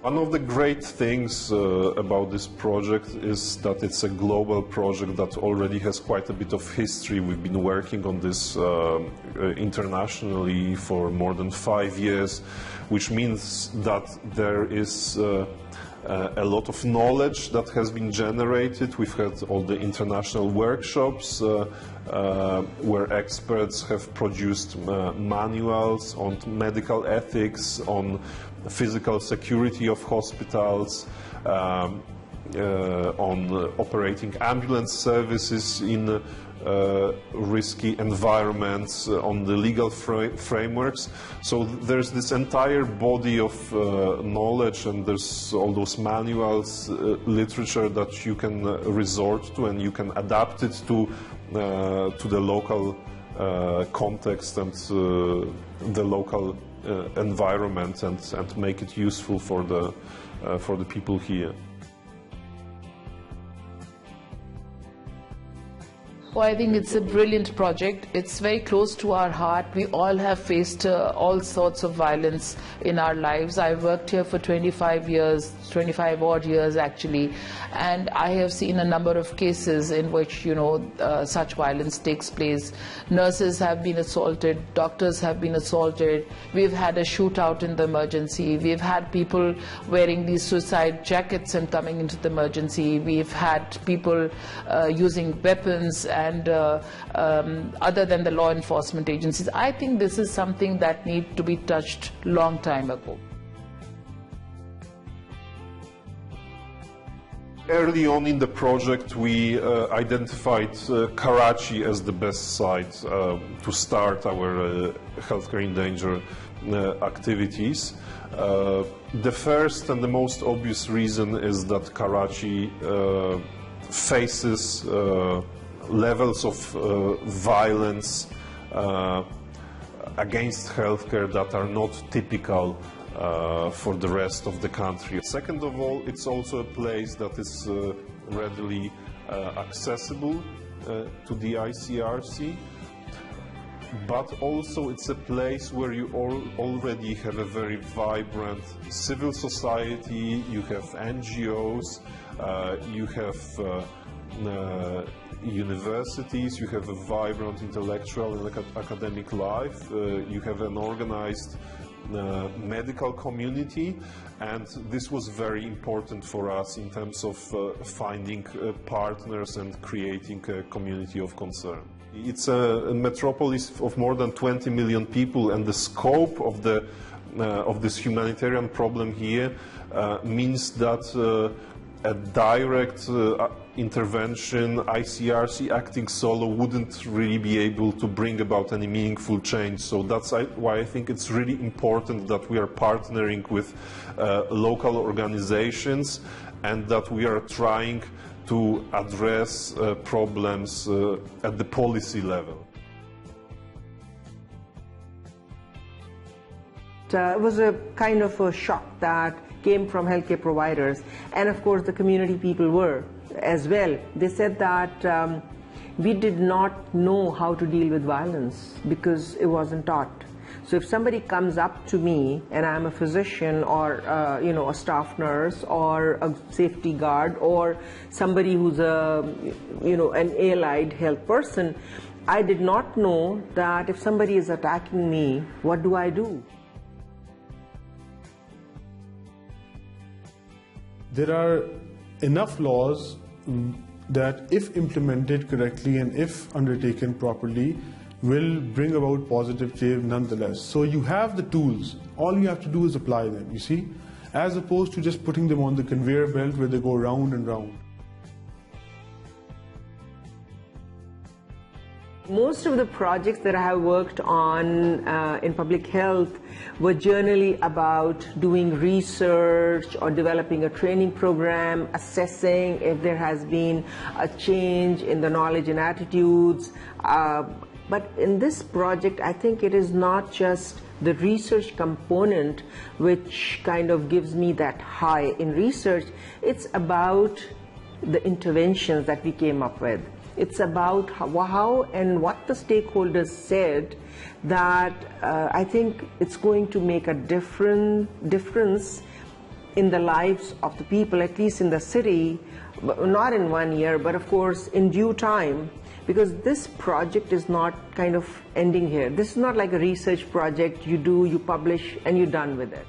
One of the great things about this project is that it's a global project that already has quite a bit of history. We've been working on this internationally for more than 5 years, which means that there is a lot of knowledge that has been generated. We've had all the international workshops where experts have produced manuals on medical ethics, on physical security of hospitals, on operating ambulance services in risky environments, on the legal frameworks. So there's this entire body of knowledge, and there's all those manuals, literature that you can resort to, and you can adapt it to the local context and the local environment, and make it useful for the people here. Well, I think it's a brilliant project. It's very close to our heart. We all have faced all sorts of violence in our lives. I've worked here for 25 years, 25 odd years actually, and I have seen a number of cases in which, such violence takes place. Nurses have been assaulted, doctors have been assaulted, we've had a shootout in the emergency, we've had people wearing these suicide jackets and coming into the emergency, we've had people using weapons, and other than the law enforcement agencies. I think this is something that needs to be touched long time ago. Early on in the project, we identified Karachi as the best site to start our healthcare in danger activities. The first and the most obvious reason is that Karachi faces levels of violence against healthcare that are not typical for the rest of the country. Second of all, it's also a place that is readily accessible to the ICRC, but also it's a place where you already have a very vibrant civil society, you have NGOs, you have universities, you have a vibrant intellectual and academic life, you have an organized medical community, and this was very important for us in terms of finding partners and creating a community of concern. It's a metropolis of more than 20 million people, and the scope of this humanitarian problem here means that a direct intervention, ICRC acting solo, wouldn't really be able to bring about any meaningful change. So that's why I think it's really important that we are partnering with local organizations, and that we are trying to address problems at the policy level. It was a kind of a shock that came from healthcare providers, and of course the community people were as well. They said that we did not know how to deal with violence because it wasn't taught. So if somebody comes up to me and I'm a physician or a staff nurse or a safety guard or somebody who's an allied health person, I did not know that if somebody is attacking me, what do I do? There are enough laws that, if implemented correctly and if undertaken properly, will bring about positive change nonetheless. So you have the tools, all you have to do is apply them, you see, as opposed to just putting them on the conveyor belt where they go round and round. Most of the projects that I have worked on in public health were generally about doing research or developing a training program, assessing if there has been a change in the knowledge and attitudes. But in this project, I think it is not just the research component which kind of gives me that high in research. It's about the interventions that we came up with. It's about how and what the stakeholders said that I think it's going to make a difference in the lives of the people, at least in the city, not in 1 year, but of course in due time, because this project is not kind of ending here. This is not like a research project you do, you publish, and you're done with it.